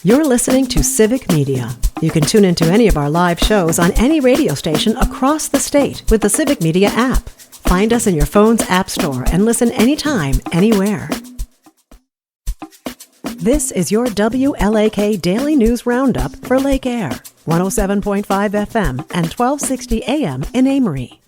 You're listening to Civic Media. You can tune into any of our live shows on any radio station across the state with the Civic Media app. Find us in your phone's app store and listen anytime, anywhere. This is your WLAK Daily News Roundup for Lake Air, 107.5 FM and 1260 AM in Amory.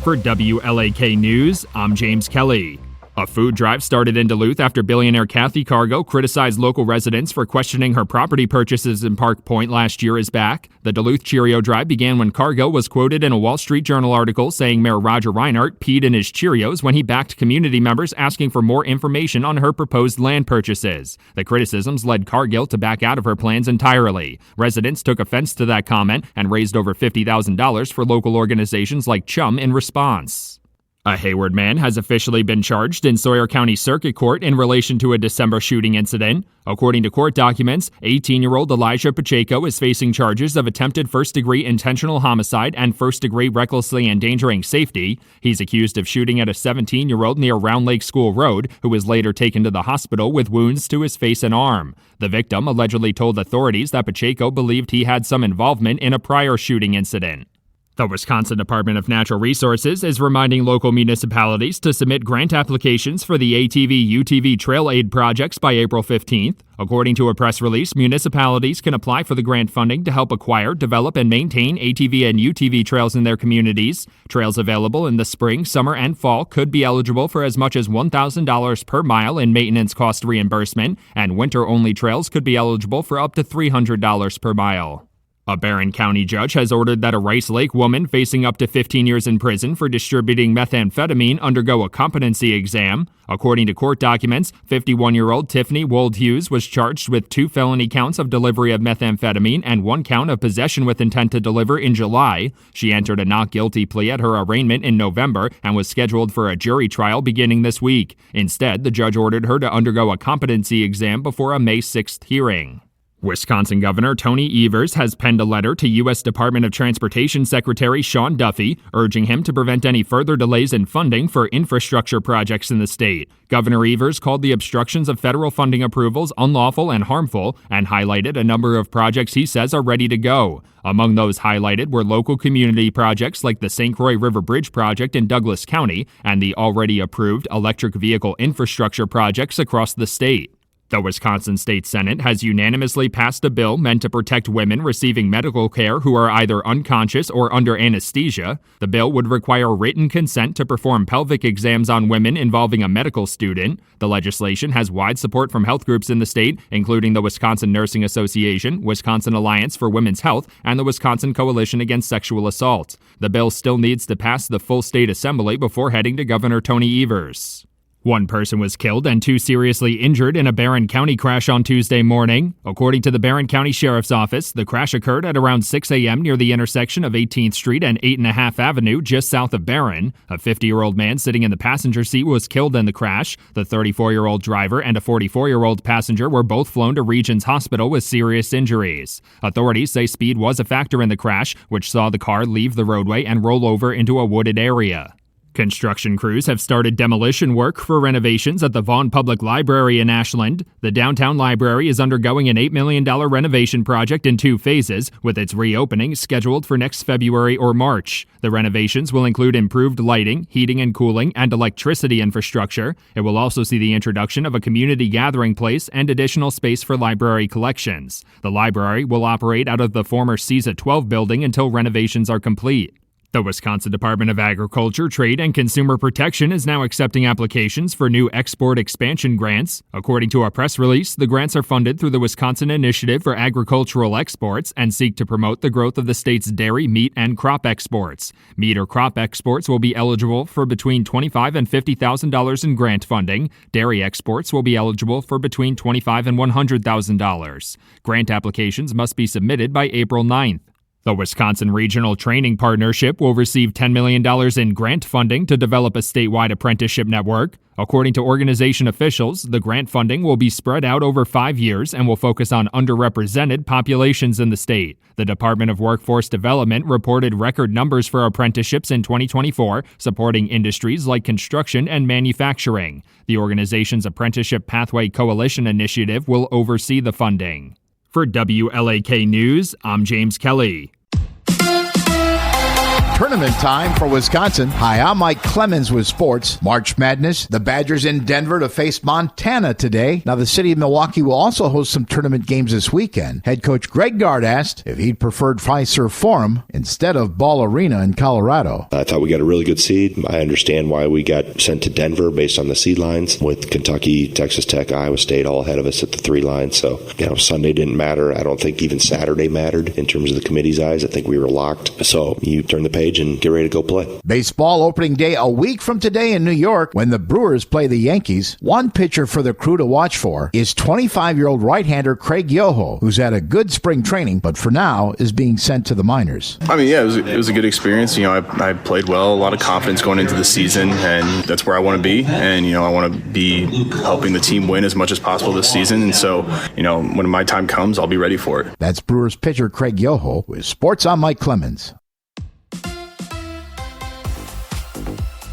For WLAK News, I'm James Kelly. A food drive started in Duluth after billionaire Kathy Cargo criticized local residents for questioning her property purchases in Park Point last year is back. The Duluth Cheerio drive began when Cargo was quoted in a Wall Street Journal article saying Mayor Roger Reinhardt peed in his Cheerios when he backed community members asking for more information on her proposed land purchases. The criticisms led Cargill to back out of her plans entirely. Residents took offense to that comment and raised over $50,000 for local organizations like Chum in response. A Hayward man has officially been charged in Sawyer County Circuit Court in relation to a December shooting incident. According to court documents, 18-year-old Elijah Pacheco is facing charges of attempted first-degree intentional homicide and first-degree recklessly endangering safety. He's accused of shooting at a 17-year-old near Round Lake School Road, who was later taken to the hospital with wounds to his face and arm. The victim allegedly told authorities that Pacheco believed he had some involvement in a prior shooting incident. The Wisconsin Department of Natural Resources is reminding local municipalities to submit grant applications for the ATV-UTV Trail Aid projects by April 15th. According to a press release, municipalities can apply for the grant funding to help acquire, develop, and maintain ATV and UTV trails in their communities. Trails available in the spring, summer, and fall could be eligible for as much as $1,000 per mile in maintenance cost reimbursement, and winter-only trails could be eligible for up to $300 per mile. A Barron County judge has ordered that a Rice Lake woman facing up to 15 years in prison for distributing methamphetamine undergo a competency exam. According to court documents, 51-year-old Tiffany Wold Hughes was charged with 2 felony counts of delivery of methamphetamine and 1 count of possession with intent to deliver in July. She entered a not guilty plea at her arraignment in November and was scheduled for a jury trial beginning this week. Instead, the judge ordered her to undergo a competency exam before a May 6th hearing. Wisconsin Governor Tony Evers has penned a letter to U.S. Department of Transportation Secretary Sean Duffy, urging him to prevent any further delays in funding for infrastructure projects in the state. Governor Evers called the obstructions of federal funding approvals unlawful and harmful, and highlighted a number of projects he says are ready to go. Among those highlighted were local community projects like the St. Croix River Bridge project in Douglas County and the already approved electric vehicle infrastructure projects across the state. The Wisconsin State Senate has unanimously passed a bill meant to protect women receiving medical care who are either unconscious or under anesthesia. The bill would require written consent to perform pelvic exams on women involving a medical student. The legislation has wide support from health groups in the state, including the Wisconsin Nursing Association, Wisconsin Alliance for Women's Health, and the Wisconsin Coalition Against Sexual Assault. The bill still needs to pass the full state assembly before heading to Governor Tony Evers. 1 person was killed and 2 seriously injured in a Barron County crash on Tuesday morning. According to the Barron County Sheriff's Office, the crash occurred at around 6 a.m. near the intersection of 18th Street and 8.5 Avenue, just south of Barron. A 50-year-old man sitting in the passenger seat was killed in the crash. The 34-year-old driver and a 44-year-old passenger were both flown to Regions Hospital with serious injuries. Authorities say speed was a factor in the crash, which saw the car leave the roadway and roll over into a wooded area. Construction crews have started demolition work for renovations at the Vaughn Public Library in Ashland. The downtown library is undergoing an $8 million renovation project in 2 phases, with its reopening scheduled for next February or March. The renovations will include improved lighting, heating and cooling, and electricity infrastructure. It will also see the introduction of a community gathering place and additional space for library collections. The library will operate out of the former CISA 12 building until renovations are complete. The Wisconsin Department of Agriculture, Trade, and Consumer Protection is now accepting applications for new export expansion grants. According to a press release, the grants are funded through the Wisconsin Initiative for Agricultural Exports and seek to promote the growth of the state's dairy, meat, and crop exports. Meat or crop exports will be eligible for between $25,000 and $50,000 in grant funding. Dairy exports will be eligible for between $25,000 and $100,000. Grant applications must be submitted by April 9th. The Wisconsin Regional Training Partnership will receive $10 million in grant funding to develop a statewide apprenticeship network. According to organization officials, the grant funding will be spread out over 5 years and will focus on underrepresented populations in the state. The Department of Workforce Development reported record numbers for apprenticeships in 2024, supporting industries like construction and manufacturing. The organization's Apprenticeship Pathway Coalition initiative will oversee the funding. For WLAK News, I'm James Kelly. Tournament time for Wisconsin. Hi, I'm Mike Clemens with sports. March Madness, the Badgers in Denver to face Montana today. Now, the city of Milwaukee will also host some tournament games this weekend. Head coach Greg Gard asked if he'd preferred Fiserv Forum instead of Ball Arena in Colorado. I thought we got a really good seed. I understand why we got sent to Denver based on the seed lines, with Kentucky, Texas Tech, Iowa State all ahead of us at the 3 line. So, Sunday didn't matter. I don't think even Saturday mattered in terms of the committee's eyes. I think we were locked. So you turn the page and get ready to go play. Baseball opening day a week from today in New York when the Brewers play the Yankees. One pitcher for the Crew to watch for is 25-year-old right-hander Craig Yoho, who's had a good spring training, but for now is being sent to the minors. It was a good experience. I played well, a lot of confidence going into the season, and that's where I want to be. And, I want to be helping the team win as much as possible this season. And so, when my time comes, I'll be ready for it. That's Brewers pitcher Craig Yoho with Sports. I'm Mike Clemens.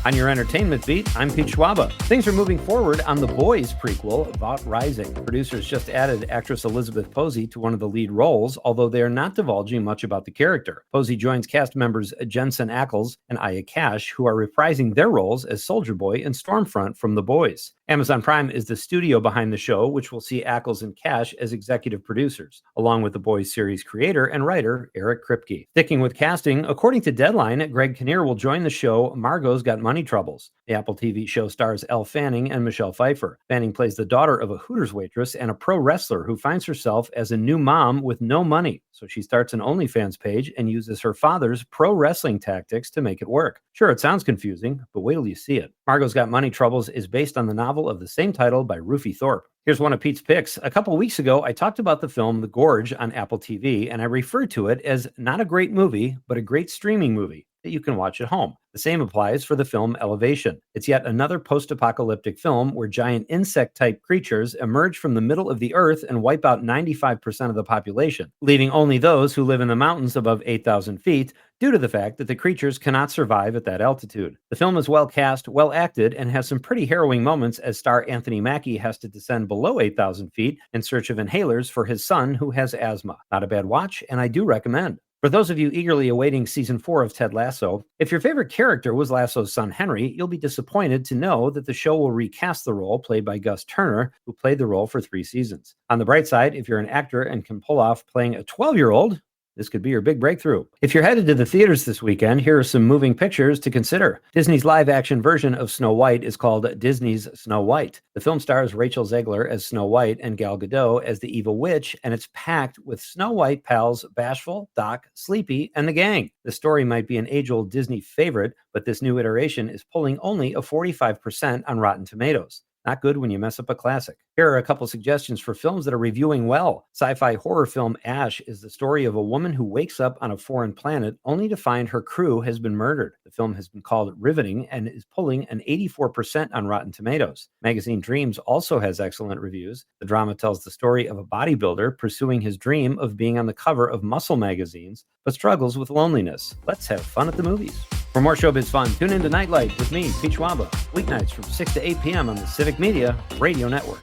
On your entertainment beat, I'm Pete Schwaba. Things are moving forward on The Boys prequel, Vought Rising. Producers just added actress Elizabeth Posey to one of the lead roles, although they are not divulging much about the character. Posey joins cast members Jensen Ackles and Aya Cash, who are reprising their roles as Soldier Boy and Stormfront from The Boys. Amazon Prime is the studio behind the show, which will see Ackles and Cash as executive producers, along with The Boys series creator and writer Eric Kripke. Sticking with casting, according to Deadline, Greg Kinnear will join the show Margot's Got Money Troubles. The Apple TV show stars Elle Fanning and Michelle Pfeiffer. Fanning plays the daughter of a Hooters waitress and a pro wrestler who finds herself as a new mom with no money. So she starts an OnlyFans page and uses her father's pro wrestling tactics to make it work. Sure, it sounds confusing, but wait till you see it. Margot's Got Money Troubles is based on the novel of the same title by Rufy Thorpe. Here's one of Pete's picks. A couple weeks ago, I talked about the film The Gorge on Apple TV, and I referred to it as not a great movie, but a great streaming movie that you can watch at home. The same applies for the film Elevation. It's yet another post-apocalyptic film where giant insect-type creatures emerge from the middle of the earth and wipe out 95% of the population, leaving only those who live in the mountains above 8,000 feet due to the fact that the creatures cannot survive at that altitude. The film is well cast, well acted, and has some pretty harrowing moments as star Anthony Mackie has to descend below 8,000 feet in search of inhalers for his son who has asthma. Not a bad watch, and I do recommend. For those of you eagerly awaiting Season 4 of Ted Lasso, if your favorite character was Lasso's son Henry, you'll be disappointed to know that the show will recast the role played by Gus Turner, who played the role for 3 seasons. On the bright side, if you're an actor and can pull off playing a 12-year-old, this could be your big breakthrough. If you're headed to the theaters this weekend, here are some moving pictures to consider. Disney's live-action version of Snow White is called Disney's Snow White. The film stars Rachel Zegler as Snow White and Gal Gadot as the evil witch, and it's packed with Snow White pals Bashful, Doc, Sleepy, and the gang. The story might be an age-old Disney favorite, but this new iteration is pulling only a 45% on Rotten Tomatoes. Not good when you mess up a classic. Here are a couple suggestions for films that are reviewing well. Sci-fi horror film Ash is the story of a woman who wakes up on a foreign planet only to find her crew has been murdered. The film has been called riveting and is pulling an 84% on Rotten Tomatoes. Magazine Dreams also has excellent reviews. The drama tells the story of a bodybuilder pursuing his dream of being on the cover of muscle magazines, but struggles with loneliness. Let's have fun at the movies. For more showbiz fun, tune in to Nightlight with me, Pete Schwaba, weeknights from 6 to 8 p.m. on the Civic Media Radio Network.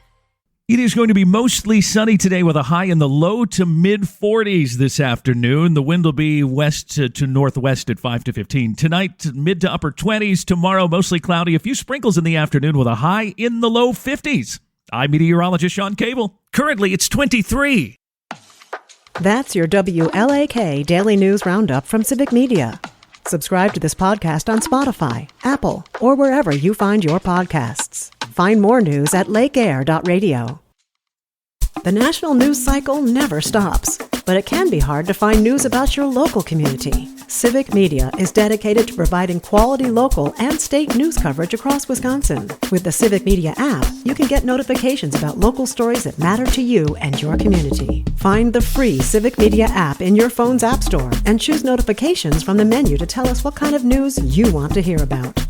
It is going to be mostly sunny today with a high in the low to mid-40s this afternoon. The wind will be west to northwest at 5 to 15. Tonight, mid to upper 20s. Tomorrow, mostly cloudy. A few sprinkles in the afternoon with a high in the low 50s. I'm meteorologist Sean Cable. Currently, it's 23. That's your WLAK Daily News Roundup from Civic Media. Subscribe to this podcast on Spotify, Apple, or wherever you find your podcasts. Find more news at lakeair.radio. The national news cycle never stops. but it can be hard to find news about your local community. Civic Media is dedicated to providing quality local and state news coverage across Wisconsin. With the Civic Media app, you can get notifications about local stories that matter to you and your community. Find the free Civic Media app in your phone's app store and choose notifications from the menu to tell us what kind of news you want to hear about.